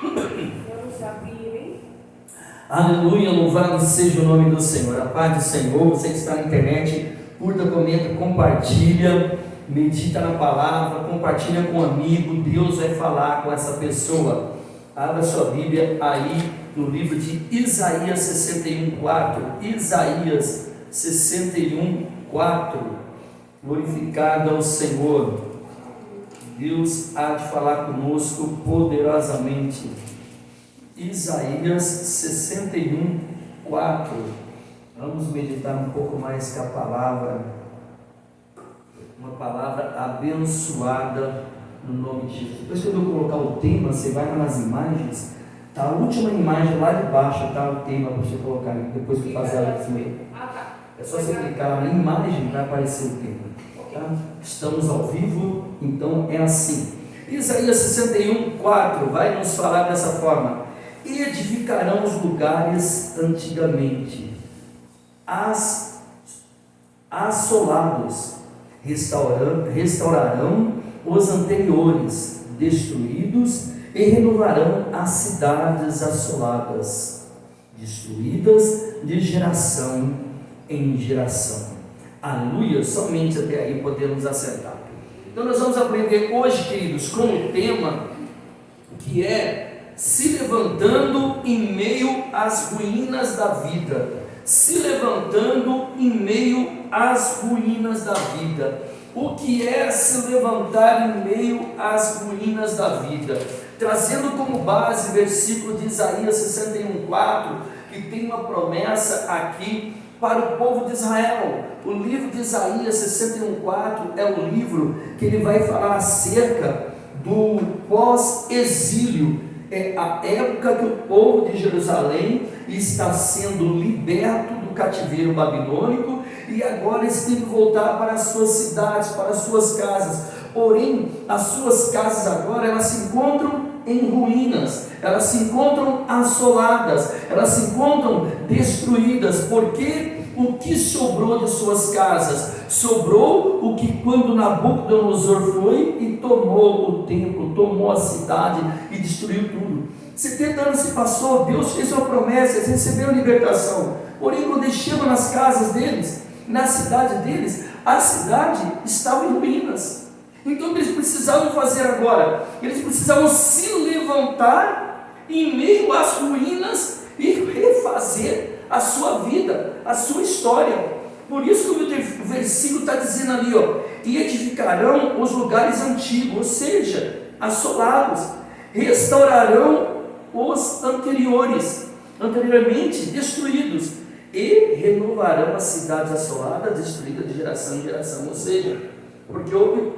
Vamos abrir, hein? Aleluia, louvado seja o nome do Senhor. A paz do Senhor. Você que está na internet, curta, comenta, compartilha, medita na palavra, compartilha com um amigo. Deus vai falar com essa pessoa. Abra sua Bíblia aí no livro de Isaías 61:4. Isaías 61:4. Glorificado ao Senhor. Deus há de falar conosco poderosamente. Isaías 61:4. Vamos meditar um pouco mais com a palavra, uma palavra abençoada no nome de Jesus. Depois que eu vou colocar o tema, você vai nas imagens, tá? A última imagem lá de baixo está o tema para você colocar aí, depois que fazer a leitura. É só você clicar lá na imagem para aparecer o tema. Tá? Estamos ao vivo, então é assim. Isaías 61:4 vai nos falar dessa forma: e edificarão os lugares antigamente assolados, restaurarão os anteriores destruídos e renovarão as cidades assoladas, destruídas de geração em geração. Aleluia, somente até aí podemos acertar. Então nós vamos aprender hoje, queridos, com o tema que é se levantando em meio às ruínas da vida. Se levantando em meio às ruínas da vida. O que é se levantar em meio às ruínas da vida? Trazendo como base o versículo de Isaías 61:4, que tem uma promessa aqui para o povo de Israel. O livro de Isaías 61:4 é o livro que ele vai falar acerca do pós-exílio. É a época que o povo de Jerusalém está sendo liberto do cativeiro babilônico e agora eles têm que voltar para as suas cidades, para as suas casas. Porém, as suas casas agora elas se encontram em ruínas, elas se encontram assoladas, elas se encontram destruídas, porque o que sobrou de suas casas? Sobrou o que quando Nabucodonosor foi e tomou o templo, tomou a cidade e destruiu tudo. 70 anos se passou, Deus fez uma promessa, eles receberam libertação. Porém, quando eles chegam nas casas deles, na cidade deles, a cidade estava em ruínas. Então o que eles precisavam fazer agora? Eles precisavam se levantar em meio às ruínas e refazer a sua vida, a sua história. Por isso que o versículo está dizendo ali, e edificarão os lugares antigos, ou seja, assolados, restaurarão os anteriormente destruídos, e renovarão as cidades assoladas, destruídas de geração em geração. Ou seja, porque houve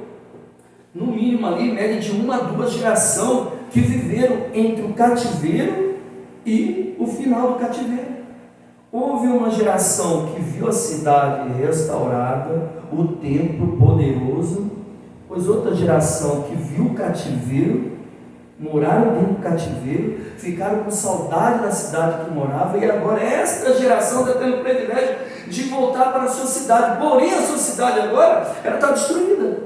no mínimo ali, média de 1 a 2 gerações que viveram entre o cativeiro e o final do cativeiro. Houve uma geração que viu a cidade restaurada, o templo poderoso, pois outra geração que viu o cativeiro, moraram dentro do cativeiro, ficaram com saudade da cidade que morava, e agora esta geração está tendo o privilégio de voltar para a sua cidade. Porém, a sua cidade agora, ela está destruída.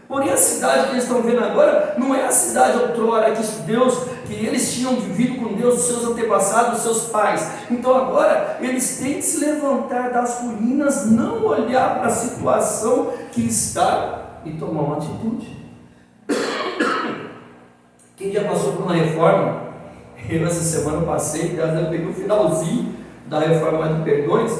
Porém, a cidade que eles estão vendo agora não é a cidade outrora que eles tinham vivido com Deus, os seus antepassados, os seus pais. Então agora eles têm que se levantar das ruínas, não olhar para a situação que está e tomar uma atitude. Quem já passou por uma reforma? Eu essa semana passei, eu peguei o finalzinho da reforma de perdões,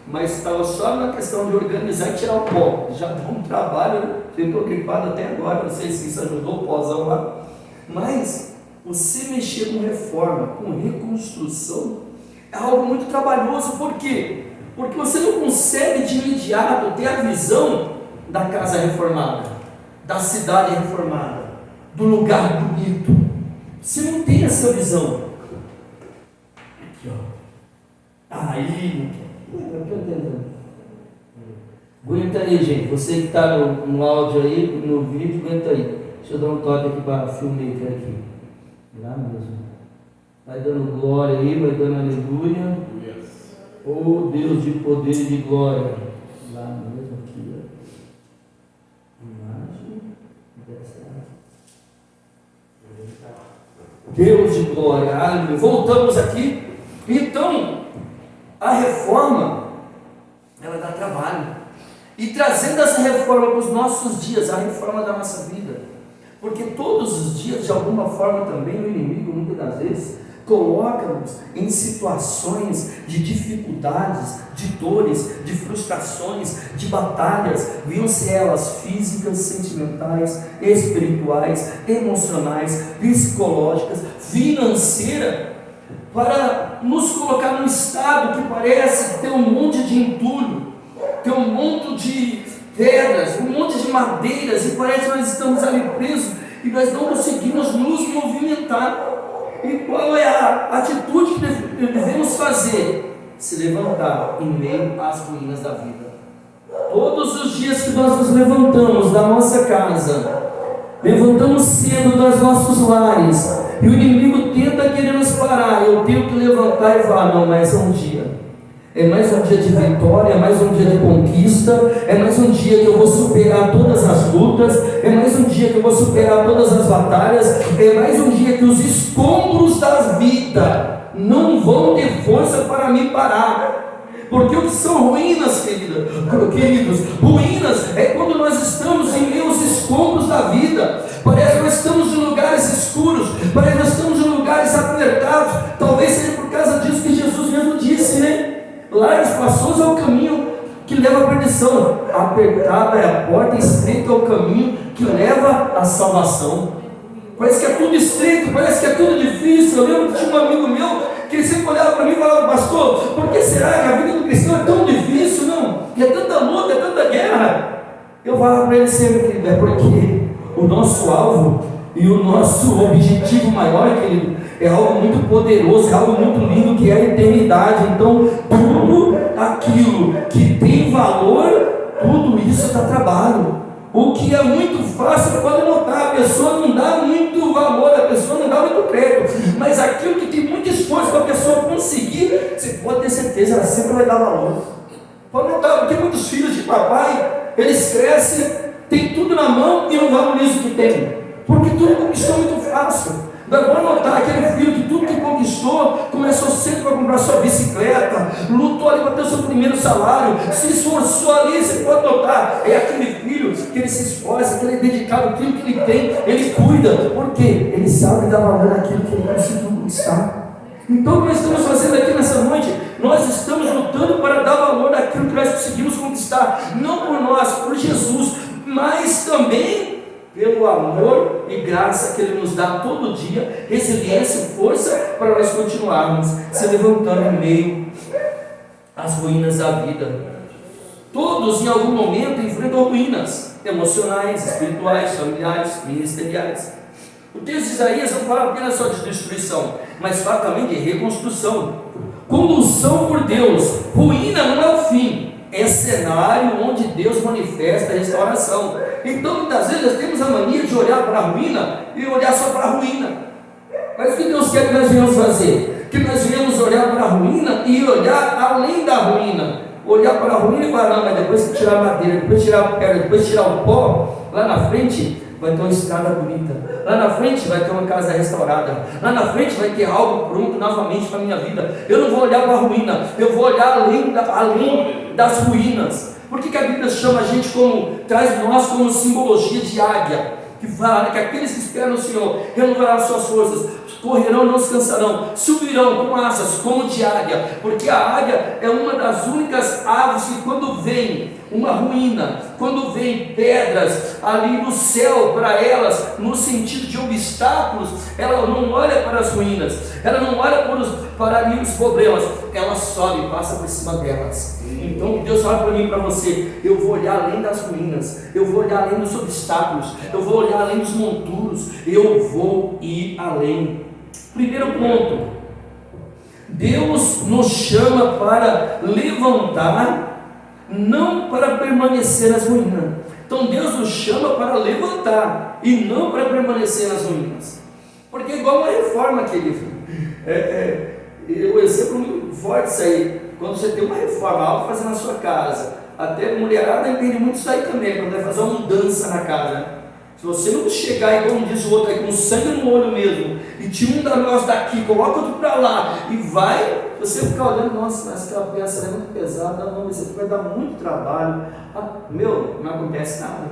mas estava só na questão de organizar e tirar o pó. Já deu um trabalho, né? Eu estou gripado até agora, não sei se isso ajudou o pózão lá. Mas você mexer com reforma, com reconstrução, é algo muito trabalhoso. Por quê? Porque você não consegue de imediato ter a visão da casa reformada, da cidade reformada, do lugar bonito. Você não tem essa visão. Aqui, aí, aguenta aí, gente. Você que está no áudio aí, no vídeo, aguenta aí. Deixa eu dar um toque aqui para a filmmaker aqui. Lá mesmo. Vai dando glória aí, vai dando aleluia. Oh Deus de poder e de glória. Lá mesmo aqui, Imagem dessa. Deus de glória, aleluia. Voltamos aqui. Então, a reforma, ela dá trabalho. E trazendo essa reforma para os nossos dias, a reforma da nossa vida. Porque todos os dias, de alguma forma também, o inimigo, muitas das vezes, coloca-nos em situações de dificuldades, de dores, de frustrações, de batalhas, venham se elas físicas, sentimentais, espirituais, emocionais, psicológicas, financeiras, para nos colocar num estado que parece ter um monte de entulho, ter um monte de pedras, um monte de madeiras, e parece que nós estamos ali presos e nós não conseguimos nos movimentar. E qual é a atitude que devemos fazer? Se levantar em meio às ruínas da vida. Todos os dias que nós nos levantamos da nossa casa, levantamos cedo dos nossos lares, e o inimigo tenta querer nos parar, eu tenho que levantar e falar: não, mais um dia. É mais um dia de vitória, é mais um dia de conquista, é mais um dia que eu vou superar todas as lutas, é mais um dia que eu vou superar todas as batalhas, é mais um dia que os escombros da vida não vão ter força para me parar. Porque o que são ruínas, queridos? Ruínas é quando nós estamos em meio aos escombros da vida. Parece que nós estamos em lugares escuros, parece que nós estamos em lugares apertados. Talvez seja por causa disso que Jesus mesmo disse, né? Lá espaçoso é o caminho que leva à perdição, apertada é a porta, estreito é o caminho que leva à salvação. Parece que é tudo estreito, parece que é tudo difícil. Eu lembro que tinha um amigo meu que ele sempre olhava para mim e falava: pastor, por que será que a vida do cristão é tão difícil? Não, e é tanta luta, é tanta guerra. Eu falava para ele sempre, querido, é porque o nosso alvo e o nosso objetivo maior, querido, é algo muito poderoso, é algo muito lindo, que é a eternidade. Então, tudo aquilo que tem valor, tudo isso dá trabalho. O que é muito fácil, pode notar, a pessoa não dá muito valor, a pessoa não dá muito crédito, mas aquilo que tem muito esforço para a pessoa conseguir, você pode ter certeza, ela sempre vai dar valor. Pode notar, porque muitos filhos de papai, eles crescem, tem tudo na mão e não valorizam o que tem, porque tudo conquistou muito fácil. Pode notar aquele filho que tudo que conquistou, começou cedo para comprar sua bicicleta, lutou ali para ter o seu primeiro salário, se esforçou ali. Você pode notar, é aquele filho que ele se esforça, que ele é dedicado àquilo que ele tem, ele cuida, porque ele sabe dar valor naquilo que ele conseguiu conquistar. Então, o que nós estamos fazendo aqui nessa noite? Nós estamos lutando para dar valor naquilo que nós conseguimos conquistar, não por nós, por Jesus, mas também pelo amor e graça que Ele nos dá todo dia, resiliência e força para nós continuarmos se levantando em meio às ruínas da vida. Todos em algum momento enfrentam ruínas emocionais, espirituais, familiares, ministeriais. O texto de Isaías não fala apenas só de destruição, mas fala também de reconstrução, condução por Deus. Ruína não é o fim, é cenário onde Deus manifesta a restauração. Então, muitas vezes, nós temos a mania de olhar para a ruína e olhar só para a ruína. Mas o que Deus quer que nós venhamos fazer? Que nós venhamos olhar para a ruína e olhar além da ruína. Olhar para a ruína e falar: não, mas depois que tirar a madeira, depois tirar a pedra, depois tirar o pó, lá na frente vai ter uma estrada bonita, lá na frente vai ter uma casa restaurada, lá na frente vai ter algo pronto novamente para a minha vida. Eu não vou olhar para a ruína, eu vou olhar além das ruínas. Por que a Bíblia chama a gente traz nós como simbologia de águia? Que fala que aqueles que esperam no Senhor renovarão suas forças, correrão e não se cansarão, subirão com asas como de águia, porque a águia é uma das únicas aves que, quando vem uma ruína, quando vem pedras ali no céu para elas, no sentido de obstáculos, ela não olha para as ruínas, ela não olha para ali os problemas, ela sobe e passa por cima delas. Então Deus fala para mim e para você: eu vou olhar além das ruínas, eu vou olhar além dos obstáculos, eu vou olhar além dos monturos, eu vou ir além. Primeiro ponto, Deus nos chama para levantar, não para permanecer nas ruínas. Então Deus nos chama para levantar e não para permanecer nas ruínas. Porque é igual uma reforma, querido. O exemplo muito forte isso aí. Quando você tem uma reforma, algo fazer na sua casa, até a mulherada entende muito isso aí também, quando vai fazer uma mudança na casa. Se você não chegar, igual diz o outro aí, com sangue no olho mesmo, e tira um negócio daqui, coloca outro para lá, e vai, você ficar olhando, nossa, mas aquela peça é muito pesada, não, isso aqui vai dar muito trabalho. Não acontece nada.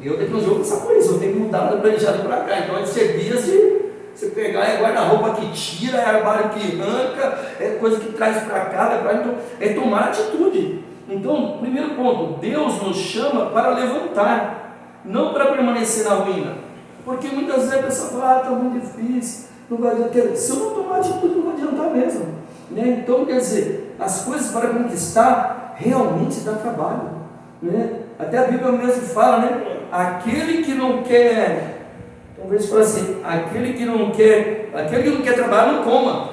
Eu tenho que um jogo passar por isso, eu tenho que mudar do planejado para cá. Então é ser dias de você pegar, é guarda-roupa que tira, é armário que arranca, é coisa que traz para cá, então, é tomar atitude. Então, primeiro ponto, Deus nos chama para levantar, não para permanecer na ruína. Porque muitas vezes a pessoa fala, está muito difícil, não vai adiantar. Se eu não tomar atitude, não vai adiantar mesmo. Né? Então, quer dizer, as coisas para conquistar realmente dá trabalho. Né? Até a Bíblia mesmo fala, né? Aquele que não quer, talvez fala assim, aquele que não quer trabalhar, não coma.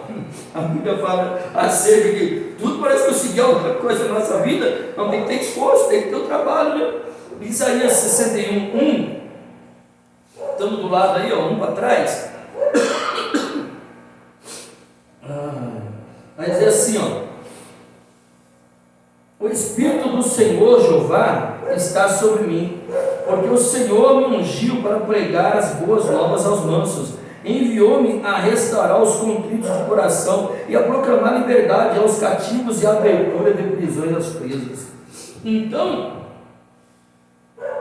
A Bíblia fala acerca de tudo, parece que eu segui alguma coisa na nossa vida, não tem que ter esforço, tem que ter o trabalho, né? Isaías 61:1, estamos do lado aí, ó, um para trás. Vai dizer assim, ó: o Espírito do Senhor Jeová está sobre mim, porque o Senhor me ungiu para pregar as boas novas aos mansos, enviou-me a restaurar os contritos de coração e a proclamar liberdade aos cativos e a abertura de prisões aos presos. Então,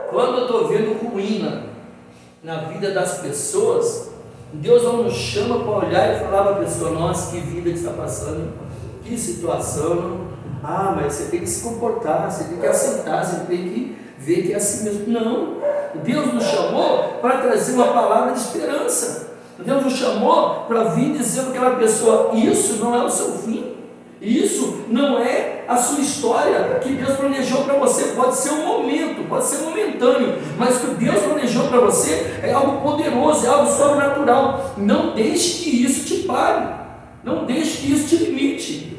quando eu estou vendo ruína na vida das pessoas, Deus não nos chama para olhar e falar para a pessoa, nossa, que vida que está passando, que situação. Mas você tem que se comportar, você tem que aceitar, você tem que ver que é assim mesmo. Não, Deus nos chamou para trazer uma palavra de esperança. Deus nos chamou para vir dizer para aquela pessoa, isso não é o seu fim, isso não é a sua história que Deus planejou para você. Pode ser um momento, pode ser momentâneo, mas o que Deus planejou para você é algo poderoso, é algo sobrenatural. Não deixe que isso te pare, não deixe que isso te limite.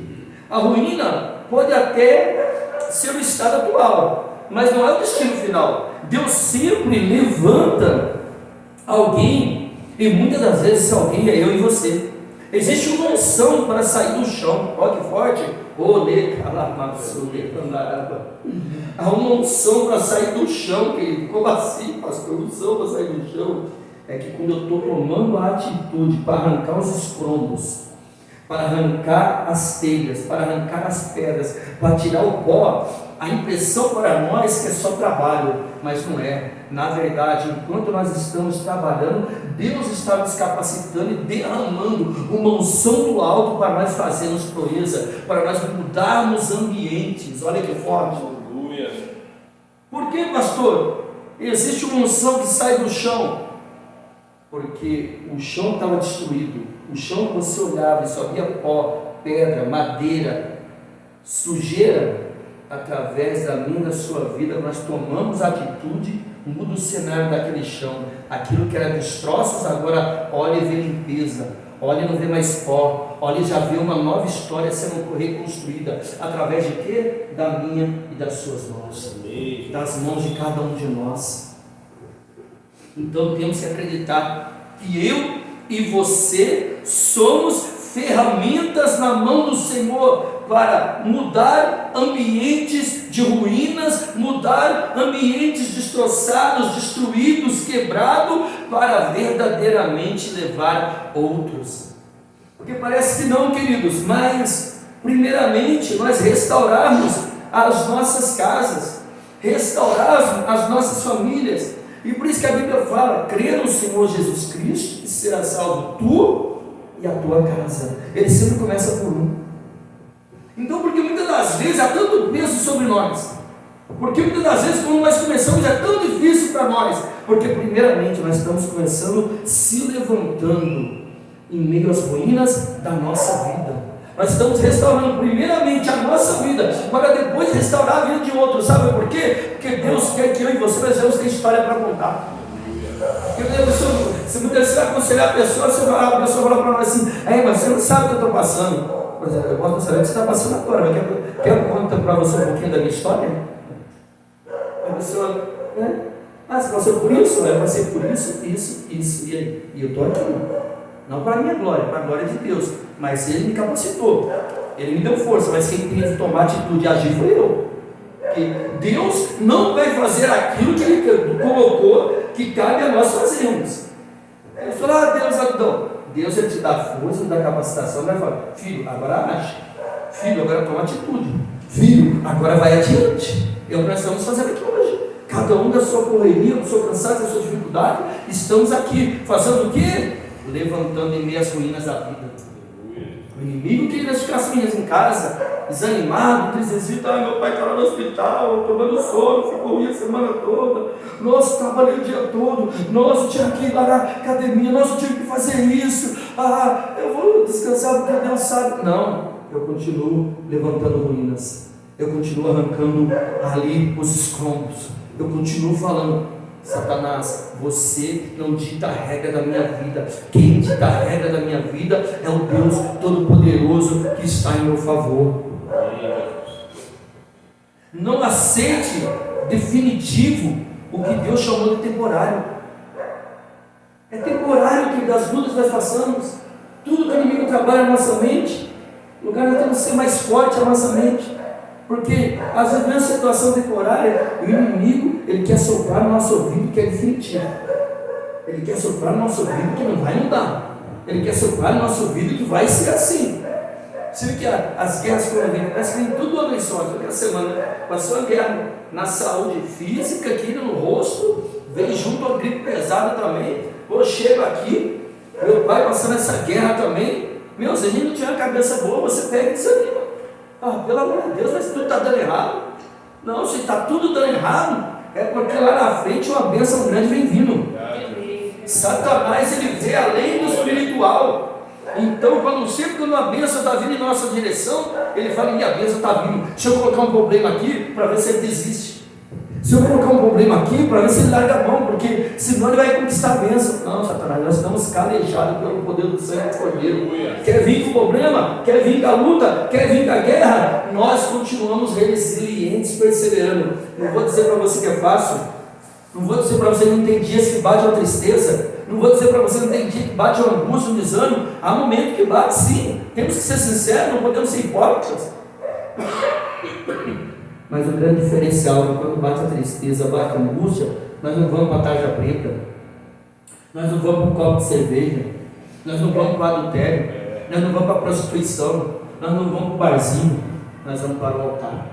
A ruína pode até ser o estado atual, mas não é o destino final. Deus sempre levanta alguém, e muitas das vezes esse alguém é eu e você. Existe uma unção para sair do chão. Olha que forte. Há uma unção para sair do chão, querido. Como assim, pastor? Unção para sair do chão? É que quando eu estou tomando a atitude para arrancar os escombros, para arrancar as telhas, para arrancar as pedras, para tirar o pó, a impressão para nós que é só trabalho, mas não é. Na verdade, enquanto nós estamos trabalhando, Deus está nos capacitando e derramando uma unção do alto para nós fazermos proeza, para nós mudarmos ambientes. Olha que forte. Aleluia. Por que, pastor? Existe uma unção que sai do chão, porque o chão estava destruído. O chão que você olhava e só via pó, pedra, madeira, sujeira. Através da minha, da sua vida, nós tomamos atitude, muda o cenário daquele chão. Aquilo que era destroços, agora olha e vê limpeza, olha e não vê mais pó, olha e já vê uma nova história sendo reconstruída. Através de quê? Da minha e das suas mãos, das mãos de cada um de nós. Então temos que acreditar que eu e você somos ferramentas na mão do Senhor para mudar ambientes de ruínas, mudar ambientes destroçados, destruídos, quebrados, para verdadeiramente levar outros. Porque parece que não, queridos, mas primeiramente nós restaurarmos as nossas casas, restaurarmos as nossas famílias. E por isso que a Bíblia fala, crê no Senhor Jesus Cristo e será salvo tu e a tua casa. Ele sempre começa por um. Então, porque muitas das vezes há tanto peso sobre nós, porque muitas das vezes quando nós começamos é tão difícil para nós, porque primeiramente nós estamos começando se levantando em meio às ruínas da nossa vida. Nós estamos restaurando primeiramente a nossa vida, para depois restaurar a vida de outros. Sabe por quê? Porque Deus quer que eu e você nós tenhamos história para contar. Se você vai aconselhar a pessoa, a pessoa fala para nós assim, mas você não sabe o que eu estou passando. Por exemplo, eu posso saber o que você está passando agora, mas quer contar para você um pouquinho da minha história? A pessoa, você passou por isso? Eu passei por isso, e eu estou aqui. Não para a minha glória, para a glória de Deus. Mas Ele me capacitou, Ele me deu força, mas quem tem que tomar atitude e agir foi eu. Porque Deus não vai fazer aquilo que Ele colocou que cabe a nós fazermos. Ele falou, Deus, não. Deus ele te dá força, ele dá capacitação, ele vai falar, filho, agora age, filho, agora toma atitude, filho, agora vai adiante. É o que nós estamos fazendo aqui hoje. Cada um da sua correria, do seu cansaço, da sua dificuldade, estamos aqui fazendo o quê? Levantando em meio às ruínas da vida. O inimigo queria nós ficássemos em casa, desanimado, tristecido. Meu pai está lá no hospital, tomando sono, ficou ruim a semana toda. Nossa, trabalhei o dia todo. Nossa, eu tinha que ir lá na academia. Nossa, eu tive que fazer isso. Eu vou descansar porque Deus sabe. Não, eu continuo levantando ruínas. Eu continuo arrancando ali os escombros. Eu continuo falando, Satanás, você não dita a regra da minha vida. Quem dita a regra da minha vida é o Deus Todo-Poderoso que está em meu favor. Não aceite definitivo o que Deus chamou de temporário. É temporário que das lutas nós passamos. Tudo que o inimigo trabalha na nossa mente, o lugar nós temos que ser mais forte a nossa mente. Porque às vezes nessa situação temporária, o inimigo, ele quer soprar no nosso ouvido que é definitivo. Ele quer soprar no nosso ouvido que não vai mudar. Ele quer soprar no nosso ouvido que vai ser assim. Você vê que as guerras que vêm, parece que vem tudo uma vez só. Aquela semana passou a guerra na saúde física, aqui no rosto, veio junto a gripe pesada também. Eu chego aqui, meu pai passando essa guerra também. Meu, se a gente não tiver a cabeça boa, você pega e desanima. Pelo amor de Deus, mas tudo está dando errado. Não, se está tudo dando errado, é porque lá na frente uma bênção grande vem vindo. Satanás, ele vê além do espiritual. Então, sempre quando uma bênção está vindo em nossa direção, ele fala, minha bênção está vindo. Deixa eu colocar um problema aqui para ver se ele desiste. Se eu colocar um problema aqui para ver se ele larga a mão, porque senão ele vai conquistar a bênção. Não, Satanás, nós estamos calejados pelo poder do sangue do Cordeiro. Quer vir com o problema? Quer vir com a luta? Quer vir com a guerra? Nós continuamos resilientes, perseverando. Não vou dizer para você que é fácil. Não vou dizer para você que não tem dias que bate uma tristeza. Não vou dizer para você que não tem dia que bate uma angústia, um desânimo. Há momentos que bate sim. Temos que ser sinceros, não podemos ser hipócritas. Mas o grande diferencial é que quando bate a tristeza, bate a angústia, nós não vamos para a tarja preta, nós não vamos para um copo de cerveja, nós não vamos para o adultério, nós não vamos para a prostituição, nós não vamos para o barzinho, nós vamos para o altar.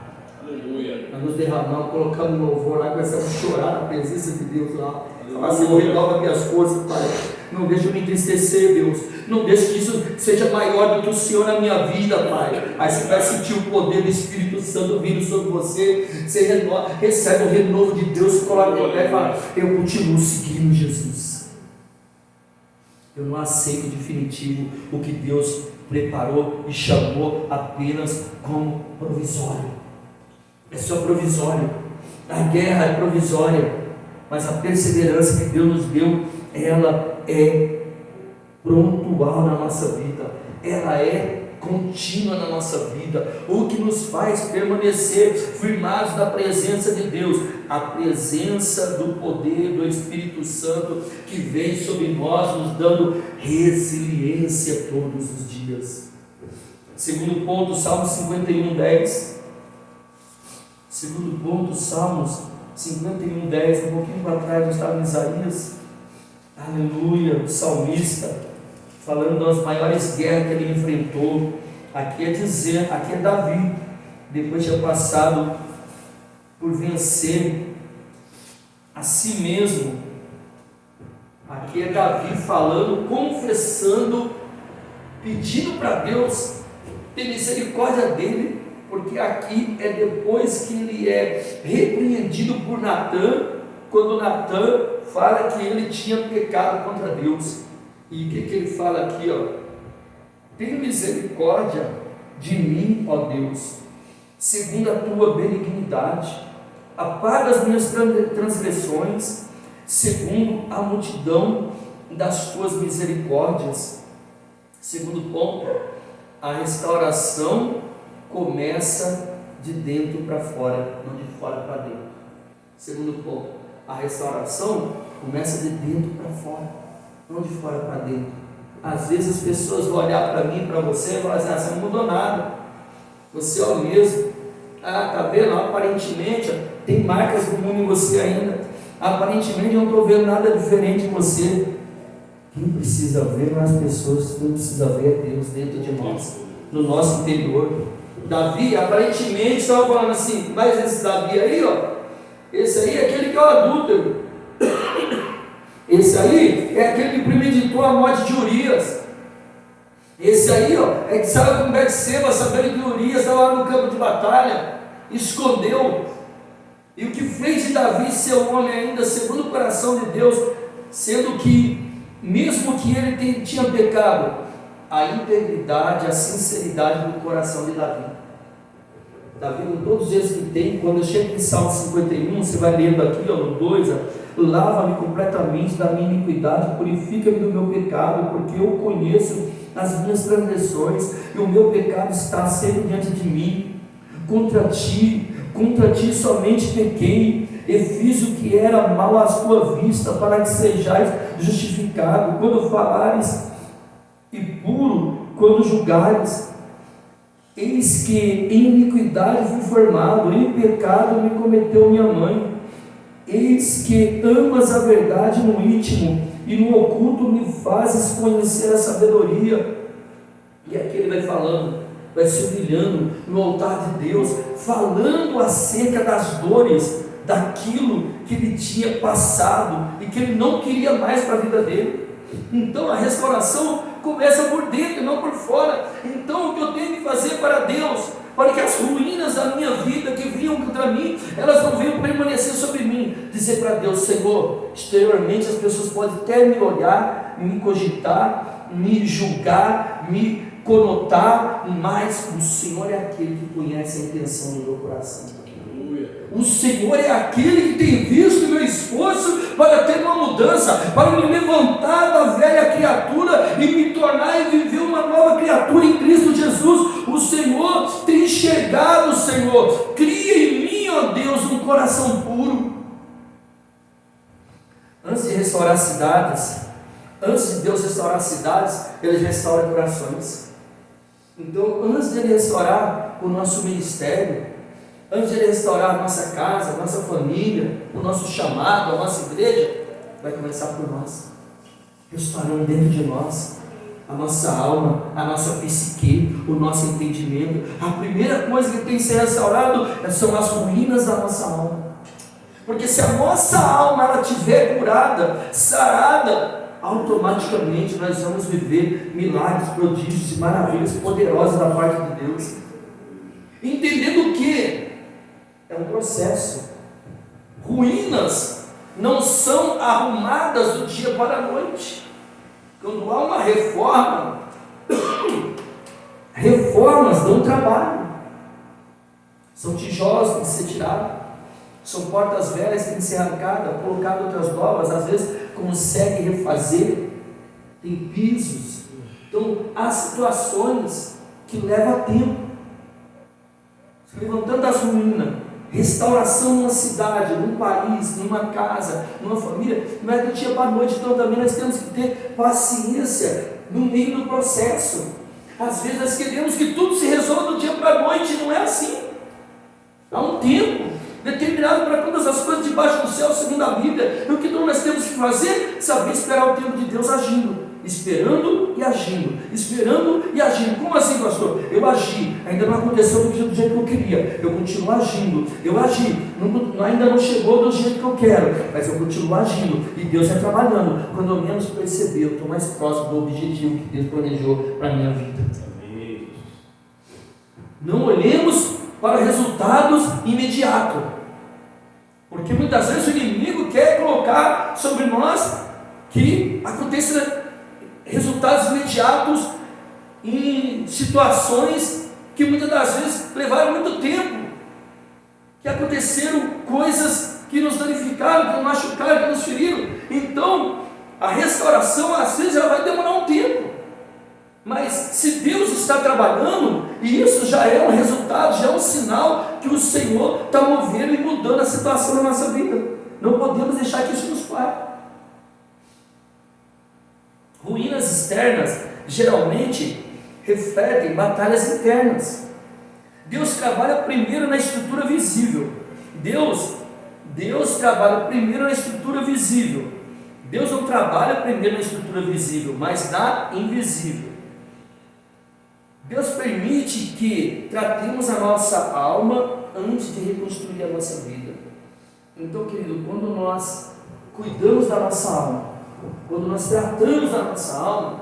Aleluia. Nós nos derramamos, colocamos um louvor lá, começamos a chorar na presença de Deus lá. Falar, Senhor, renova minhas forças, Pai. Não deixa eu me entristecer, Deus. Não deixa que isso seja maior do que o Senhor na minha vida, Pai. Aí você vai sentir o poder do Espírito Santo vindo sobre você. Você recebe o renovo de Deus, coloca em pé e fala, eu continuo seguindo Jesus. Eu não aceito definitivo o que Deus preparou e chamou apenas como provisório. É só provisório. A guerra é provisória, mas a perseverança que Deus nos deu, ela é prontual na nossa vida, ela é contínua na nossa vida, o que nos faz permanecer firmados na presença de Deus, a presença do poder do Espírito Santo que vem sobre nós, nos dando resiliência todos os dias. Segundo ponto, Salmo 51:10. Segundo ponto, Salmos 51:10, um pouquinho para trás, nós estávamos em Isaías, aleluia, o salmista, falando das maiores guerras que ele enfrentou. Aqui é Davi, depois de ter passado por vencer a si mesmo. Aqui é Davi falando, confessando, pedindo para Deus ter misericórdia dele, porque aqui é depois que ele é repreendido por Natã, quando Natã fala que ele tinha pecado contra Deus. E o que ele fala aqui, tenha misericórdia de mim, ó Deus, segundo a tua benignidade, apaga as minhas transgressões, segundo a multidão das tuas misericórdias. Segundo ponto, a restauração começa de dentro para fora, não de fora para dentro. Segundo ponto, a restauração começa de dentro para fora, não de fora para dentro. Às vezes as pessoas vão olhar para mim, para você e falar assim, você não mudou nada, você é o mesmo. Tá vendo? Aparentemente tem marcas do mundo em você ainda. Aparentemente eu não estou vendo nada diferente de você. Quem precisa ver não é as pessoas, quem precisa ver é Deus dentro de nós, no nosso interior. Davi aparentemente estava falando assim, mas esse Davi aí, ó, esse aí é aquele que é o adúltero, esse aí é aquele que premeditou a morte de Urias, esse aí, ó, é que saiu com Betseba, sabendo que Urias estava lá no campo de batalha, escondeu. E o que fez de Davi ser um homem ainda segundo o coração de Deus, sendo que mesmo que ele tinha pecado, a integridade, a sinceridade do coração de Davi. Davi, com todos os erros que tem, quando chega em Salmo 51, você vai lendo aqui, ó, no 2, lava-me completamente da minha iniquidade, purifica-me do meu pecado, porque eu conheço as minhas transgressões, e o meu pecado está sempre diante de mim. Contra ti somente pequei, e fiz o que era mal à tua vista, para que sejais justificado, quando falares, e puro, quando julgares. Eis que em iniquidade fui formado, em pecado me cometeu minha mãe. Eis que amas a verdade no íntimo, e no oculto me fazes conhecer a sabedoria. E aqui ele vai falando, vai se humilhando no altar de Deus, falando acerca das dores, daquilo que ele tinha passado e que ele não queria mais para a vida dele. Então a restauração começa por dentro e não por fora. Então o que eu tenho que fazer para Deus, para que as ruínas da minha vida que vinham contra mim, elas não venham permanecer sobre mim, dizer para Deus: Senhor, exteriormente as pessoas podem até me olhar, me cogitar, me julgar, me conotar, mas o Senhor é aquele que conhece a intenção do meu coração. O Senhor é aquele que tem visto o meu esforço para ter uma mudança, para me levantar da velha criatura e me tornar e viver uma nova criatura em Cristo Jesus. O Senhor tem enxergado, Senhor, cria em mim, ó Deus, um coração puro. Antes de restaurar cidades, antes de Deus restaurar cidades, Ele restaura corações. Então, antes de Ele restaurar o nosso ministério, antes de Ele restaurar a nossa casa, a nossa família, o nosso chamado, a nossa igreja, vai começar por nós, restaurando dentro de nós a nossa alma, a nossa psique, o nosso entendimento. A primeira coisa que tem que ser restaurado são as ruínas da nossa alma, porque se a nossa alma ela estiver curada, sarada, automaticamente nós vamos viver milagres, prodígios e maravilhas poderosas da parte de Deus, entendendo que é um processo. Ruínas não são arrumadas do dia para a noite. Quando há uma reforma, reformas dão trabalho. São tijolos que têm que ser tirados, são portas velhas que têm que ser arrancadas, colocadas outras novas, às vezes consegue refazer, tem pisos. Então há situações que levam tempo. Levantando as ruínas, restauração numa cidade, num país, numa casa, numa família, não é do dia para a noite. Então também nós temos que ter paciência no meio do processo. Às vezes nós queremos que tudo se resolva do dia para a noite, não é assim. Há um tempo determinado para todas as coisas debaixo do céu, segundo a Bíblia. E o que nós temos que fazer? Saber esperar o tempo de Deus agindo, esperando e agindo, esperando e agindo. Como assim, pastor? Eu agi, ainda não aconteceu do jeito que eu queria, eu continuo agindo. Eu agi, ainda não chegou do jeito que eu quero, mas eu continuo agindo, e Deus vai trabalhando. Quando eu menos perceber, eu estou mais próximo do objetivo que Deus planejou para a minha vida. Não olhemos para resultados imediatos, porque muitas vezes o inimigo quer colocar sobre nós que aconteça resultados imediatos em situações que muitas das vezes levaram muito tempo, que aconteceram coisas que nos danificaram, que nos machucaram, que nos feriram. Então a restauração às vezes ela vai demorar um tempo, mas se Deus está trabalhando, e isso já é um resultado, já é um sinal que o Senhor está movendo e mudando a situação da nossa vida. Não podemos deixar que isso nos pare. Ruínas externas geralmente refletem batalhas internas. Deus trabalha primeiro na estrutura visível. Deus Deus trabalha primeiro na estrutura visível. Deus não trabalha primeiro na estrutura visível, mas na invisível. Deus permite que tratemos a nossa alma antes de reconstruir a nossa vida. Então, querido, quando nós cuidamos da nossa alma, quando nós tratamos a nossa alma,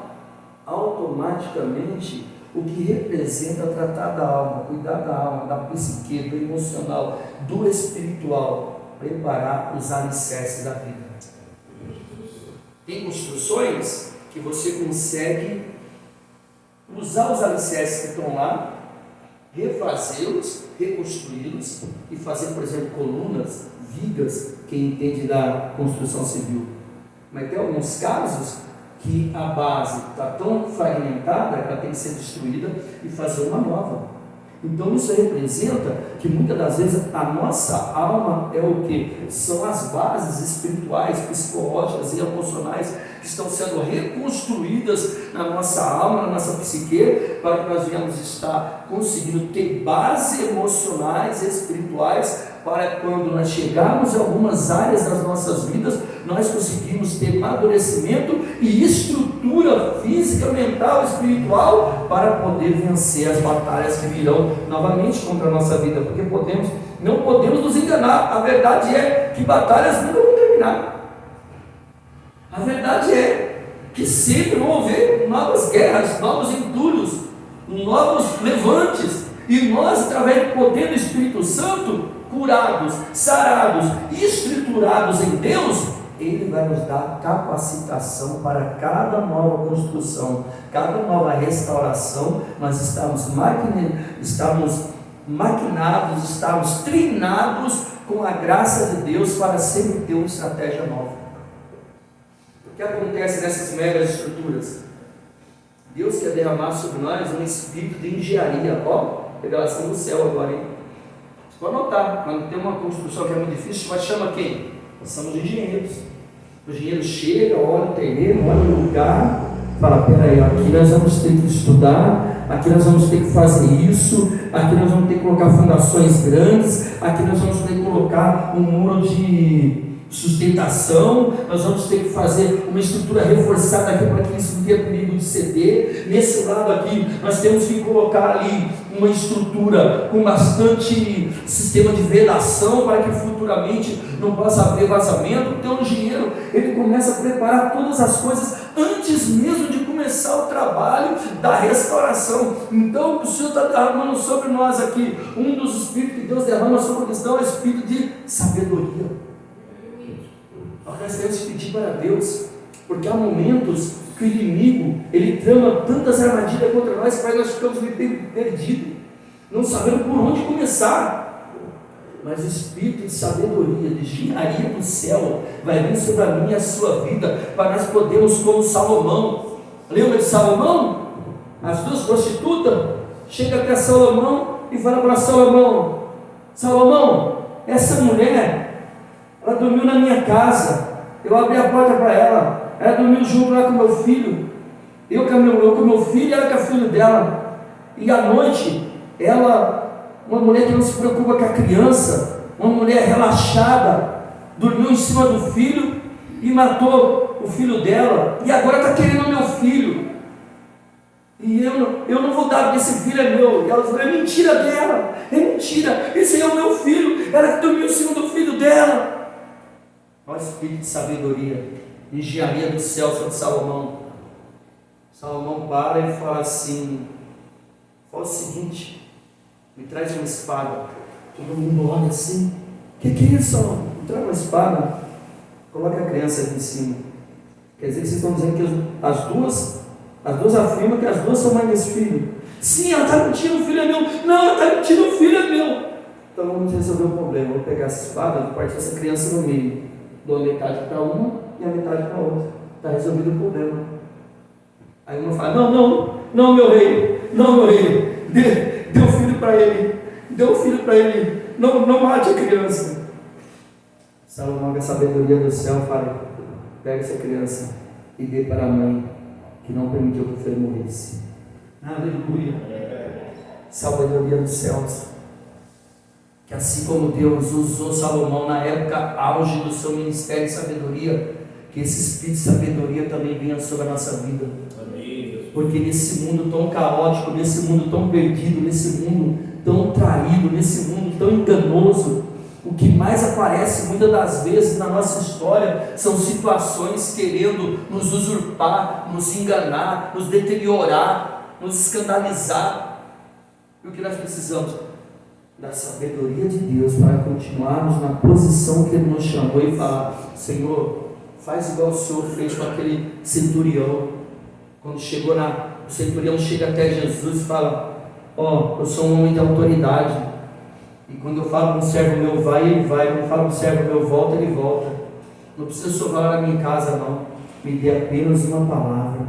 automaticamente o que representa tratar da alma, cuidar da alma, da psique, do emocional, do espiritual, preparar os alicerces da vida. Tem construções que você consegue usar os alicerces que estão lá, refazê-los, reconstruí-los e fazer, por exemplo, colunas, vigas, quem entende da construção civil. Mas tem alguns casos que a base está tão fragmentada que ela tem que ser destruída e fazer uma nova. Então isso representa que muitas das vezes a nossa alma é o que? São as bases espirituais, psicológicas e emocionais que estão sendo reconstruídas na nossa alma, na nossa psique, para que nós venhamos estar conseguindo ter bases emocionais e espirituais, para quando nós chegarmos em algumas áreas das nossas vidas, nós conseguimos ter amadurecimento e estrutura física, mental, espiritual, para poder vencer as batalhas que virão novamente contra a nossa vida, porque não podemos nos enganar. A verdade é que batalhas nunca vão terminar. A verdade é que sempre vão haver novas guerras, novos entulhos, novos levantes, e nós, através do poder do Espírito Santo, curados, sarados, estruturados em Deus, Ele vai nos dar capacitação para cada nova construção, cada nova restauração. Nós estamos maquinados, estamos treinados com a graça de Deus para sempre ter uma estratégia nova. O que acontece nessas megas estruturas? Deus quer derramar sobre nós um espírito de engenharia. Revelação do céu agora, hein? Você pode notar, quando tem uma construção que é muito difícil, mas chama quem? São os engenheiros. O engenheiro chega, olha o terreno, olha o lugar, fala: peraí, aqui nós vamos ter que estudar, aqui nós vamos ter que fazer isso, aqui nós vamos ter que colocar fundações grandes, aqui nós vamos ter que colocar um muro de sustentação, nós vamos ter que fazer uma estrutura reforçada aqui para que isso não tenha perigo de ceder. Nesse lado aqui nós temos que colocar ali uma estrutura com bastante sistema de vedação para que futuramente não possa haver vazamento. Então o engenheiro, ele começa a preparar todas as coisas antes mesmo de começar o trabalho da restauração. Então o Senhor está derramando sobre nós aqui um dos espíritos que Deus derrama sobre o cristão, é o espírito de sabedoria. Nós temos que pedir para Deus, porque há momentos que o inimigo, ele trama tantas armadilhas contra nós, que nós ficamos meio perdidos, não sabendo por onde começar. Mas o espírito de sabedoria, de engenharia do céu, vai vir sobre a minha e a sua vida, para nós podermos, como Salomão. Lembra de Salomão? As duas prostitutas chegam até Salomão e falam para Salomão: Salomão, essa mulher, ela dormiu na minha casa, eu abri a porta para ela, ela dormiu junto lá com meu filho, eu com meu filho e ela com o filho dela, e à noite, ela, uma mulher que não se preocupa com a criança, uma mulher relaxada, dormiu em cima do filho e matou o filho dela, e agora está querendo o meu filho, e eu não vou dar, porque esse filho é meu. E ela falou: é mentira dela, é mentira, esse aí é o meu filho, ela que dormiu em cima do filho dela. Olha o espírito de sabedoria, engenharia do céu sobre Salomão. Salomão para e fala assim: fala o seguinte, me traz uma espada. Todo mundo olha assim: que é isso, Salomão? Me traz uma espada, coloca a criança aqui em cima. Quer dizer que vocês estão dizendo que as duas afirmam que as duas são mãe desse filho. Sim, ela está mentindo, o filho é meu. Não, ela está mentindo, o filho é meu. Então vamos resolver o problema. Vou pegar essa espada, vou partir essa criança no meio, dou a metade para uma e a metade para a outra. Está resolvido o problema. Aí uma fala: não, meu rei, dê o filho para ele, não mate a criança. Salomão, com a sabedoria do céu, fala: pega essa criança e dê para a mãe que não permitiu que o filho morresse. Aleluia. Sabedoria dos céus. que assim como Deus usou Salomão na época auge do seu ministério de sabedoria, que esse espírito de sabedoria também venha sobre a nossa vida. Amém. Porque nesse mundo tão caótico, nesse mundo tão perdido, nesse mundo tão traído, nesse mundo tão enganoso, o que mais aparece muitas das vezes na nossa história são situações querendo nos usurpar, nos enganar, nos deteriorar, nos escandalizar. E o que nós precisamos? Da sabedoria de Deus para continuarmos na posição que Ele nos chamou e falar: Senhor, faz igual o Senhor fez com aquele centurião. Quando chegou o centurião chega até Jesus e fala: eu sou um homem de autoridade, e quando eu falo com um servo meu vai, ele vai, quando eu falo com um servo meu volta, ele volta. Não precisa falar na minha casa não, me dê apenas uma palavra.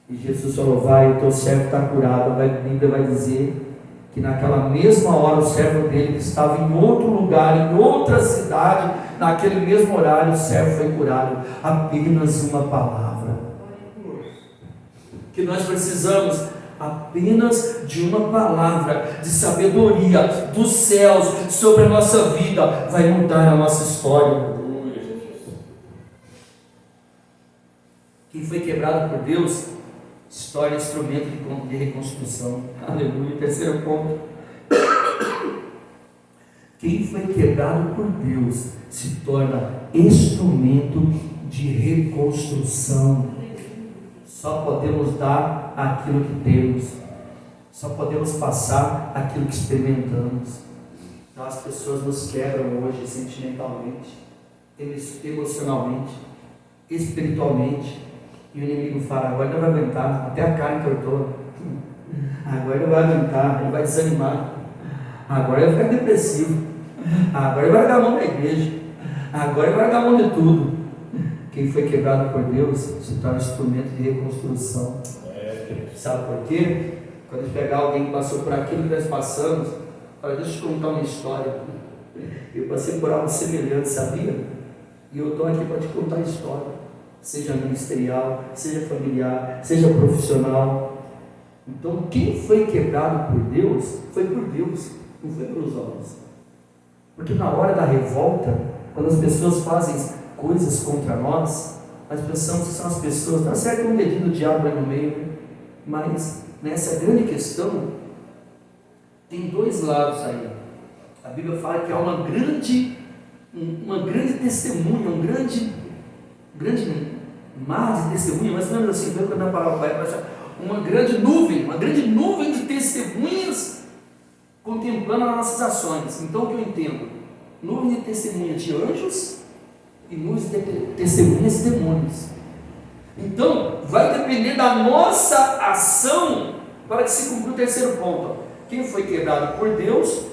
E Jesus falou: vai, o teu servo está curado. A Bíblia vai dizer que naquela mesma hora o servo dele, que estava em outro lugar, em outra cidade, naquele mesmo horário, o servo foi curado. Apenas uma palavra. Que nós precisamos apenas de uma palavra de sabedoria dos céus sobre a nossa vida, vai mudar a nossa história. Quem foi quebrado por Deus se torna instrumento de reconstrução. Aleluia. Terceiro ponto: quem foi quebrado por Deus se torna instrumento de reconstrução. Só podemos dar aquilo que temos, só podemos passar aquilo que experimentamos. Então as pessoas nos quebram hoje sentimentalmente, emocionalmente, espiritualmente, e o inimigo fala: agora não vai aguentar, até a carne cortou, agora não vai aguentar, ele vai desanimar, agora ele vai ficar depressivo, agora ele vai largar a mão da igreja, agora ele vai largar a mão de tudo. Quem foi quebrado por Deus se torna instrumento de reconstrução. Sabe por quê? Quando a gente pegar alguém que passou por aquilo que nós passamos, fala: deixa eu te contar uma história. Eu passei por algo semelhante, sabia? E eu estou aqui para te contar a história. Seja ministerial, seja familiar, seja profissional. Então, quem foi quebrado por Deus, foi por Deus, não foi pelos homens. Porque na hora da revolta, quando as pessoas fazem coisas contra nós pensamos que são as pessoas, está certo um dedinho do diabo aí no meio, mas nessa grande questão, tem dois lados aí. A Bíblia fala que há uma grande testemunha, um grande mar de testemunha, mais ou menos assim, quando a palavra vai, uma grande nuvem de testemunhas contemplando as nossas ações. Então o que eu entendo? Nuvem de testemunha de anjos e nuvens de testemunhas de demônios. Então vai depender da nossa ação para que se cumpra o terceiro ponto. Quem foi quebrado por Deus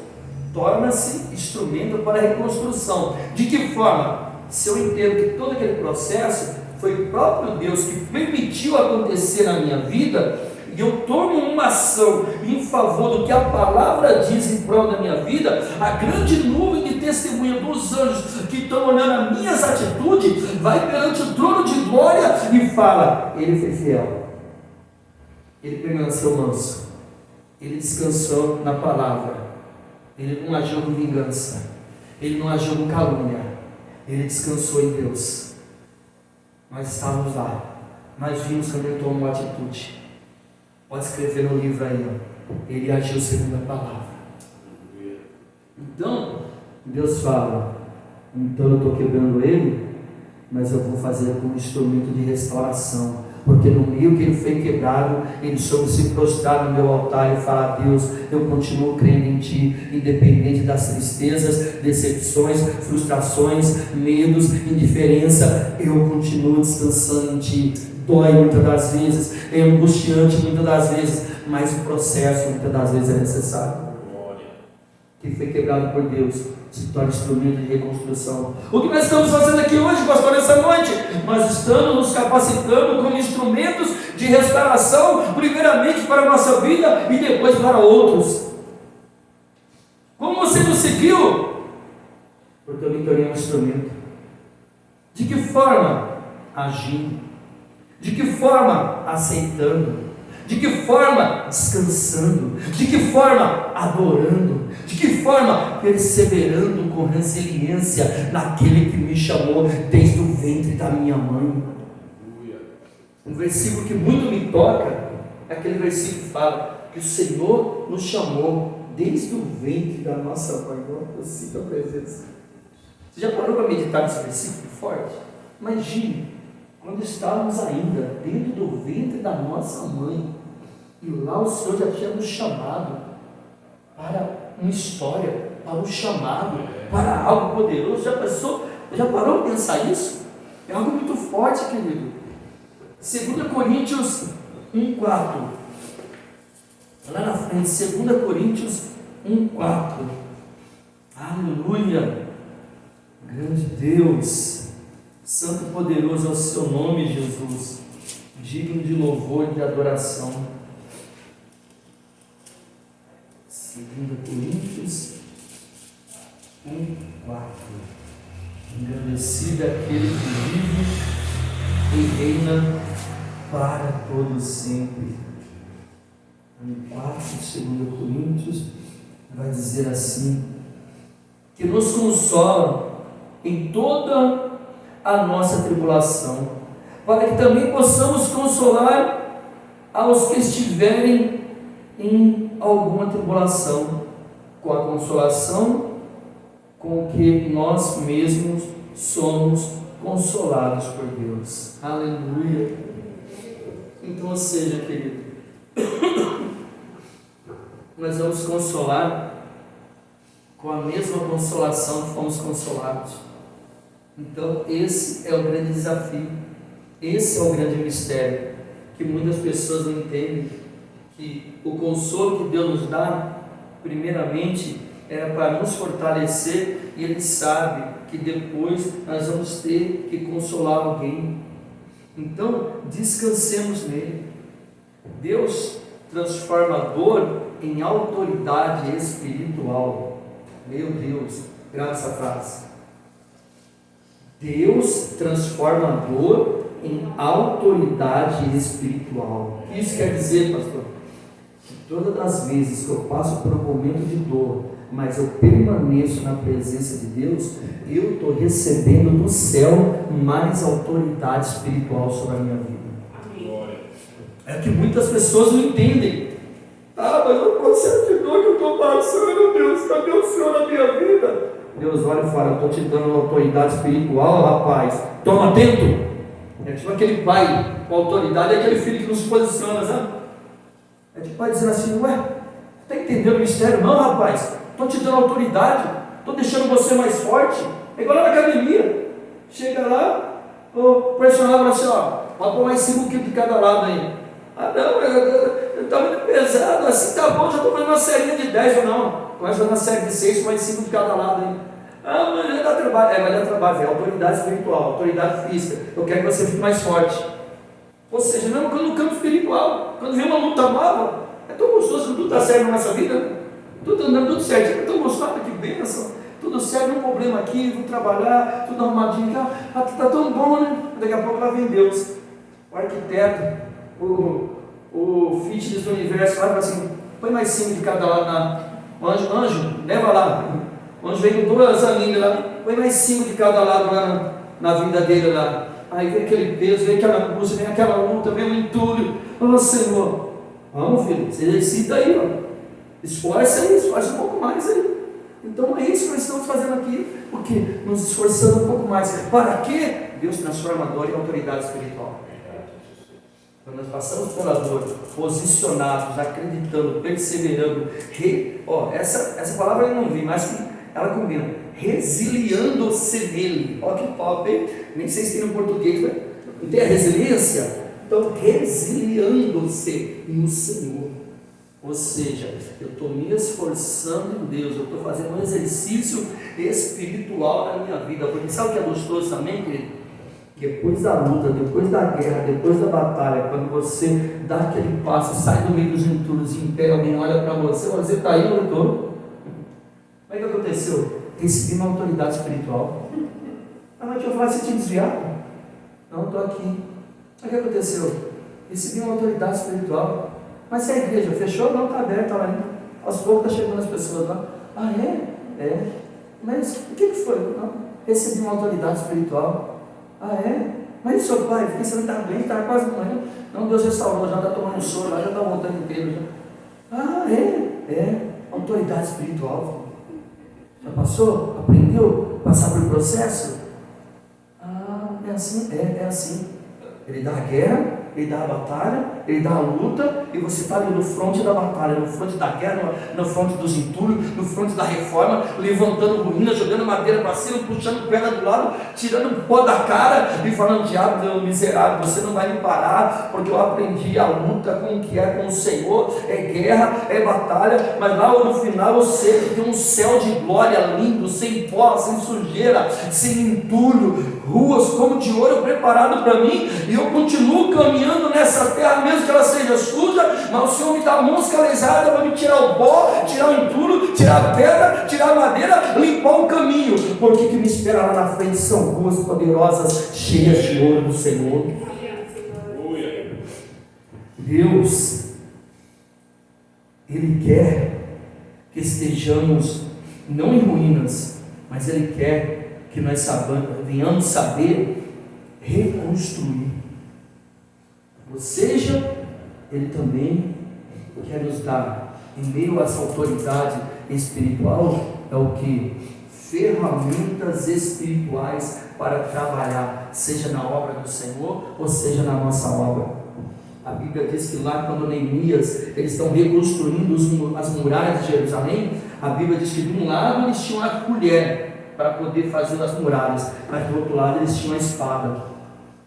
torna-se instrumento para a reconstrução. De que forma? Se eu entendo que todo aquele processo foi o próprio Deus que permitiu acontecer na minha vida, e eu tomo uma ação em favor do que a palavra diz em prol da minha vida, a grande nuvem de testemunha dos anjos que estão olhando as minhas atitudes, vai perante o trono de glória e fala: ele foi fiel, ele permaneceu manso, ele descansou na palavra, ele não agiu com vingança, ele não agiu com calúnia, ele descansou em Deus. Nós estávamos lá, nós vimos quando ele tomou uma atitude. Pode escrever no livro aí, ele agiu segundo a palavra. Então Deus fala: então eu estou quebrando ele, mas eu vou fazer como instrumento de restauração, porque no meio que ele foi quebrado, ele soube se prostrar no meu altar e falar: Deus, eu continuo crendo em Ti, independente das tristezas, decepções, frustrações, medos, indiferença, eu continuo descansando em Ti. Dói muitas das vezes, é angustiante muitas das vezes, mas o processo muitas das vezes é necessário. Quem foi quebrado por Deus se torna instrumento de reconstrução. O que nós estamos fazendo aqui hoje, pastor, nessa noite? Nós estamos nos capacitando como instrumentos de restauração, primeiramente para a nossa vida e depois para outros. Como você conseguiu? Porque eu me tornei um instrumento. De que forma? Agindo. De que forma? Aceitando. De que forma? Descansando. De que forma? Adorando. De que forma? Perseverando com resiliência naquele que me chamou desde o ventre da minha mãe. Um versículo que muito me toca é aquele versículo que fala que o Senhor nos chamou desde o ventre da nossa mãe. Eu sinto a presença. Você já parou para meditar nesse versículo forte? Imagine, quando estávamos ainda dentro do ventre da nossa mãe, e lá o Senhor já tinha nos chamado para uma história, para um chamado, para algo poderoso. Já parou para pensar isso? É algo muito forte, querido. 2 Coríntios 1,4. Lá na frente, 2 Coríntios 1,4. Aleluia! Grande Deus, santo e poderoso é o seu nome, Jesus, digno de louvor e de adoração. 2 Coríntios 1,4. Engrandecido é aquele que vive e reina para todo sempre. 1,4, 2 Coríntios, vai dizer assim: que nos consola em toda a nossa tribulação, para que também possamos consolar aos que estiverem em alguma tribulação, com a consolação com que nós mesmos somos consolados por Deus. Aleluia! Então, ou seja, querido, nós vamos consolar com a mesma consolação que fomos consolados. Então, esse é o grande desafio, esse é o grande mistério, que muitas pessoas não entendem, que o consolo que Deus nos dá, primeiramente, é para nos fortalecer, e Ele sabe que depois nós vamos ter que consolar alguém. Então, descansemos nele. Deus transforma a dor em autoridade espiritual. Meu Deus, grava essa frase. Deus transforma a dor em autoridade espiritual. O que isso quer dizer, pastor? Que todas as vezes que eu passo por um momento de dor, mas eu permaneço na presença de Deus, eu estou recebendo do céu mais autoridade espiritual sobre a minha vida. É que muitas pessoas não entendem. Ah, mas o processo de dor que eu estou passando, Deus, cadê o Senhor na minha vida? Deus olha e fala: eu estou te dando uma autoridade espiritual, rapaz, toma atento. É tipo aquele pai com autoridade, é aquele filho que não se posiciona, sabe? É tipo o pai dizendo assim: ué, está entendendo o mistério? Não, rapaz, estou te dando autoridade, estou deixando você mais forte. É igual lá na academia, chega lá, o personal fala assim: ó, pode pôr mais 5 quilos de cada lado aí. Ah, não, está muito pesado, assim tá bom, já estou fazendo uma série de 10 ou não. Começa uma série de 6, mais 5 de cada lado aí. Ah, mas já dá trabalho. Vai dar trabalho, é autoridade espiritual, autoridade física. Eu quero que você fique mais forte. Ou seja, mesmo no campo espiritual, quando vem uma luta nova, é tão gostoso que tudo está certo na nossa vida, tudo andando tudo certinho, é tão gostoso, que bênção, tudo certo, não problema aqui, vou trabalhar, tudo arrumadinho, está tão bom, né? Daqui a pouco lá vem Deus, o arquiteto, o fitness do universo, lá fala assim: põe mais 5 de cada lado anjo, leva lá. O anjo vem com todas as linhas lá, põe mais 5 de cada lado lá na vida dele lá. Aí vem aquele peso, vem aquela angústia, vem aquela luta, vem o entulho. Ô Senhor, vamos, filho, você exercita aí, ó. Esforça um pouco mais aí. Então é isso que nós estamos fazendo aqui, porque nos esforçando um pouco mais. Para quê? Deus transforma a dor em autoridade espiritual. Quando nós passamos pela dor, posicionados, acreditando, perseverando, essa palavra eu não vi, mas ela combina, resiliando-se nele. Olha que top, hein? Nem sei se tem no português, né? Não tem a resiliência? Então, resiliando-se no Senhor. Ou seja, eu estou me esforçando em Deus, eu estou fazendo um exercício espiritual na minha vida. Porque sabe o que é gostoso também, querido? Depois da luta, depois da guerra, depois da batalha, quando você dá aquele passo, sai do meio dos entulhos, em pé, alguém olha para você está aí, eu estou. Como é que aconteceu? Recebi uma autoridade espiritual. Ah, mas eu falei, você tinha desviado? Não, estou aqui. O que aconteceu? Recebi uma autoridade espiritual. Mas se a igreja fechou, não, está aberta lá ainda. Aos poucos está chegando as pessoas lá. Ah, é? É. Mas o que foi? Não, recebi uma autoridade espiritual. Ah, é? Mas e seu pai? Fiquei sabendo que estava doente, estava quase morrendo. Não, Deus restaurou, já está tomando soro lá, já está voltando inteiro. Já. Ah, é? É. Autoridade espiritual. Já passou? Aprendeu? Passar por processo? Ah, é assim? É assim. Ele dá a guerra, ele dá a batalha, ele dá a luta, e você está ali no fronte da batalha, no fronte da guerra, no fronte dos entulhos, no fronte da reforma, levantando ruínas, jogando madeira para cima, puxando pedra do lado, tirando pó da cara e falando: diabo, Deus miserável, você não vai me parar, porque eu aprendi a luta com o que é com o Senhor. É guerra, é batalha, mas lá no final eu sei que tem um céu de glória lindo, sem pó, sem sujeira, sem entulho, ruas como de ouro preparado para mim, e eu continuo caminhando nessa terra, mesmo que ela seja suja, mas o Senhor me dá a mão escalejada para me tirar o pó, tirar o entulho, tirar a pedra, tirar a madeira, limpar o caminho, porque o que me espera lá na frente são ruas poderosas, cheias de ouro do Senhor. Deus, Ele quer que estejamos não em ruínas, mas Ele quer que nós venhamos saber reconstruir. Ou seja, Ele também quer nos dar, em meio a essa autoridade espiritual, é o que? Ferramentas espirituais para trabalhar, seja na obra do Senhor, ou seja na nossa obra. A Bíblia diz que lá, quando Neemias, eles estão reconstruindo as muralhas de Jerusalém, a Bíblia diz que de um lado eles tinham a colher para poder fazer as muralhas, mas do outro lado eles tinham a espada.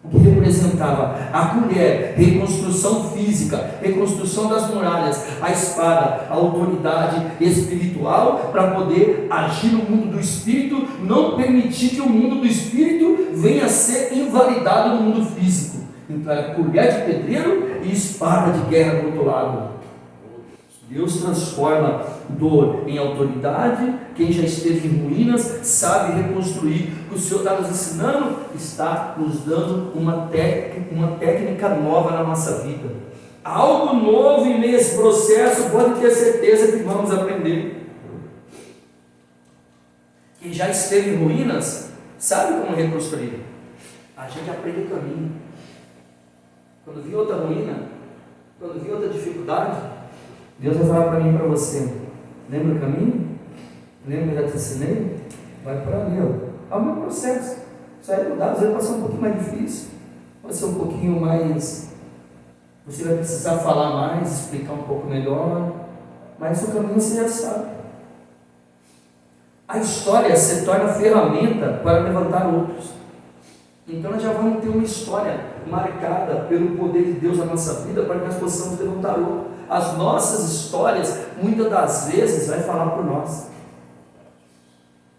O que representava? A colher, reconstrução física, reconstrução das muralhas, a espada, a autoridade espiritual para poder agir no mundo do espírito, não permitir que o mundo do espírito venha a ser invalidado no mundo físico. Então é colher de pedreiro e espada de guerra do outro lado. Deus transforma dor em autoridade. Quem já esteve em ruínas sabe reconstruir. O que o Senhor está nos ensinando, está nos dando uma técnica nova na nossa vida. Algo novo em meio a esse processo, pode ter certeza que vamos aprender. Quem já esteve em ruínas sabe como reconstruir. A gente aprende o caminho. Quando vi outra ruína, quando vi outra dificuldade, Deus vai falar para mim e para você: lembra o caminho? Lembra que eu já te ensinei? Vai por ali, ó. É o meu processo. Isso aí mudar, às vezes vai ser um pouquinho mais difícil, vai ser um pouquinho mais. Você vai precisar falar mais, explicar um pouco melhor, mas o caminho você já sabe. A história se torna ferramenta para levantar outros. Então nós já vamos ter uma história marcada pelo poder de Deus na nossa vida, para que nós possamos levantar outro. As nossas histórias, muitas das vezes, vai falar por nós.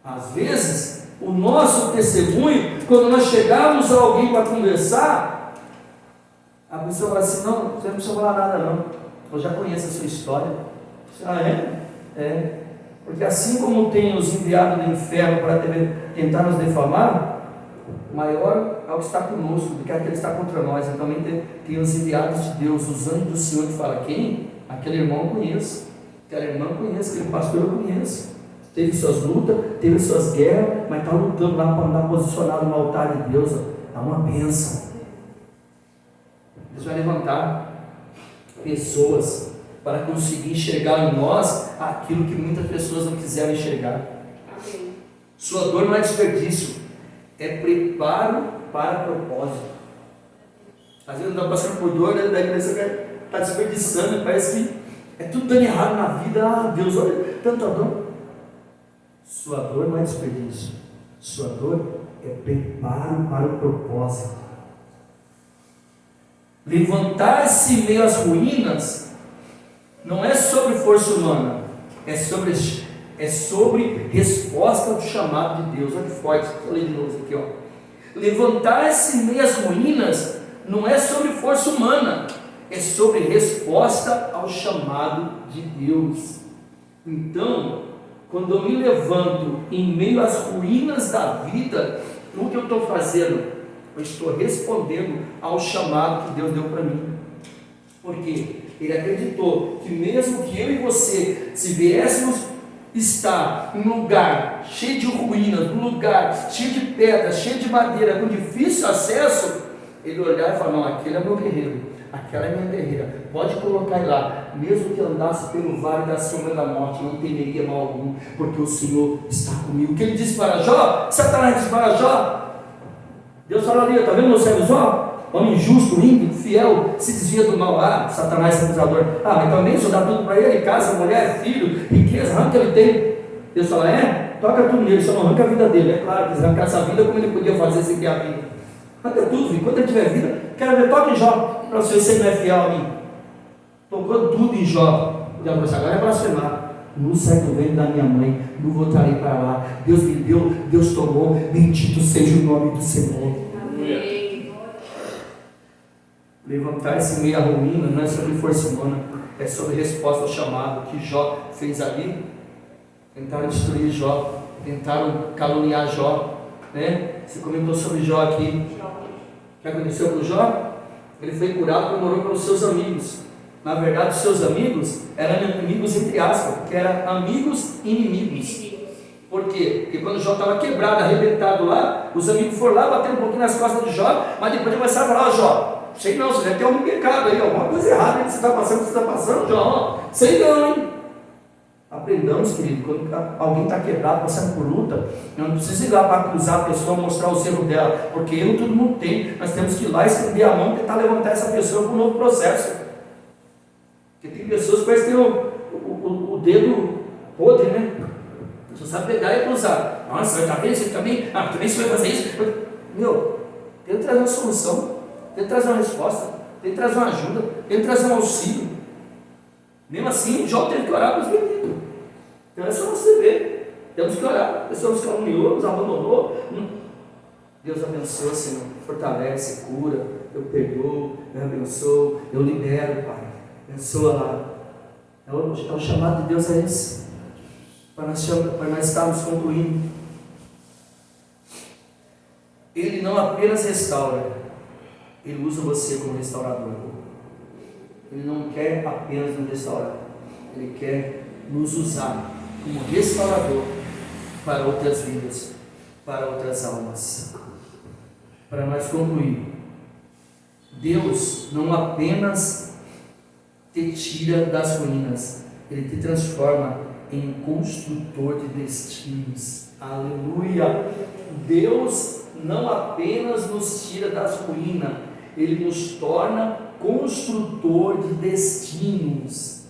Às vezes, o nosso testemunho, quando nós chegarmos a alguém para conversar, a pessoa vai assim: não, você não precisa falar nada não, eu já conheço a sua história. Ah, é? É. Porque assim como tem os enviados do inferno para tentar nos defamar, maior é o que está conosco do que aquele que está contra nós. Então também tem os enviados de Deus, os anjos do Senhor, que fala: quem? Aquele irmão eu conheço, aquela irmã eu conheço, aquele pastor eu conheço. Teve suas lutas, teve suas guerras, mas está lutando lá para andar posicionado no altar de Deus. É uma bênção. Deus vai levantar pessoas para conseguir enxergar em nós aquilo que muitas pessoas não quiseram enxergar. Amém. Sua dor não é desperdício, é preparo para propósito. Às vezes não está passando por dor, né? Daí você está desperdiçando, parece que é tudo dando errado na vida. Ah, Deus, olha, tanta dor. Sua dor não é desperdício, sua dor é preparo para o propósito. Levantar-se em meio às ruínas não é sobre força humana, é sobre resposta ao chamado de Deus. Olha que forte, vou ler de novo aqui, ó. Levantar-se em meio às ruínas não é sobre força humana, é sobre resposta ao chamado de Deus. Então, quando eu me levanto em meio às ruínas da vida, o que eu estou fazendo? Eu estou respondendo ao chamado que Deus deu para mim. Por quê? Ele acreditou que mesmo que eu e você, se viéssemos estar em um lugar cheio de ruínas, um lugar cheio de pedras, cheio de madeira, com difícil acesso, ele olhar e falar: não, aquele é meu guerreiro, aquela é minha guerreira, pode colocar ele lá, mesmo que andasse pelo vale da sombra da morte, não temeria mal algum, porque o Senhor está comigo. O que ele disse para Jó? Satanás disse para Jó, Deus falou ali: está vendo meu servo Jó? Homem justo, ímpio, fiel, se desvia do mal. Satanás é acusador. Mas também se eu dar tudo para ele, casa, mulher, filho, riqueza, arranca ele tem. Deus fala: toca tudo nele, só não arranca a vida dele. É claro que se arrancar essa vida, como ele podia fazer sem ter a vida? Arranca tudo, filho. Quando ele tiver vida, quero ver, toca em Jó. Para você não é fiel a mim. Tocou tudo em Jó. Deus falou: agora é blasfemar. Não sai do ventre da minha mãe, não voltarei para lá. Deus me deu, Deus tomou, bendito seja o nome do Senhor. Amém. Levantar-se em meio à ruína não é sobre força humana, é sobre resposta ao chamado que Jó fez ali. Tentaram destruir Jó, tentaram caluniar Jó, né? Você comentou sobre Jó aqui. O que aconteceu com Jó? Ele foi curado porque morou pelos seus amigos. Na verdade, os seus amigos eram inimigos entre aspas, porque eram amigos inimigos. Por quê? Porque quando Jó estava quebrado, arrebentado lá, os amigos foram lá, bateram um pouquinho nas costas de Jó, mas depois começaram a falar: Jó, sei não, você deve ter algum pecado aí, alguma coisa errada aí que você está passando, que você está passando, Jó. Sei não, hein? Aprendamos, querido, quando alguém está quebrado, passando por luta, não precisa ir lá para acusar a pessoa, mostrar o erro dela, porque erro todo mundo tem. Nós temos que ir lá, estender a mão e tentar levantar essa pessoa para um novo processo. Porque tem pessoas que parecem ter o dedo podre, né? Você sabe pegar e acusar. Nossa, vai estar bem, você também? Também você vai fazer isso? Meu, tenta trazer uma solução, tenta trazer uma resposta, tenta trazer uma ajuda, tenta trazer um auxílio. Mesmo assim, Jó teve que orar para os meninos. Então é só você ver. Temos que orar. A pessoa nos caluniou, nos abandonou. Deus abençoa, Senhor. Fortalece, cura. Eu perdoo, eu abençoo, eu libero, Pai. Abençoa lá. O chamado de Deus é esse. Para nós estarmos concluindo. Ele não apenas restaura, Ele usa você como restaurador. Ele não quer apenas nos restaurar, Ele quer nos usar como restaurador para outras vidas, para outras almas. Para nós concluir, Deus não apenas te tira das ruínas, Ele te transforma em construtor de destinos. Aleluia! Deus não apenas nos tira das ruínas, Ele nos torna construtor de destinos.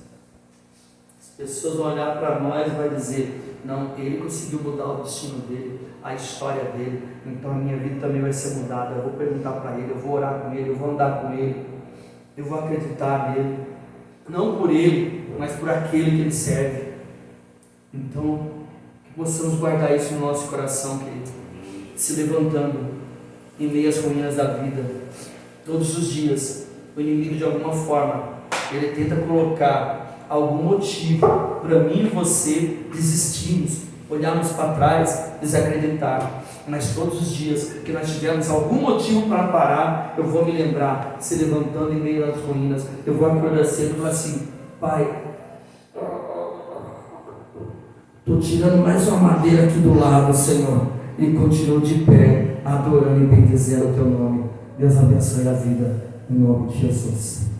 As pessoas vão olhar para nós e vão dizer: não, ele conseguiu mudar o destino dele, a história dele, então a minha vida também vai ser mudada. Eu vou perguntar para ele, eu vou orar com ele, eu vou andar com ele, eu vou acreditar nele, não por ele, mas por aquele que ele serve. Então, que possamos guardar isso no nosso coração, querido, se levantando em meio às ruínas da vida. Todos os dias, o inimigo de alguma forma, ele tenta colocar algum motivo para mim e você desistirmos, olharmos para trás, desacreditar. Mas todos os dias que nós tivermos algum motivo para parar, eu vou me lembrar, se levantando em meio às ruínas, eu vou acordar cedo e falar assim: Pai, estou tirando mais uma madeira aqui do lado, Senhor, e continuo de pé, adorando e bendizendo o Teu nome. Deus abençoe a vida, em nome de Jesus.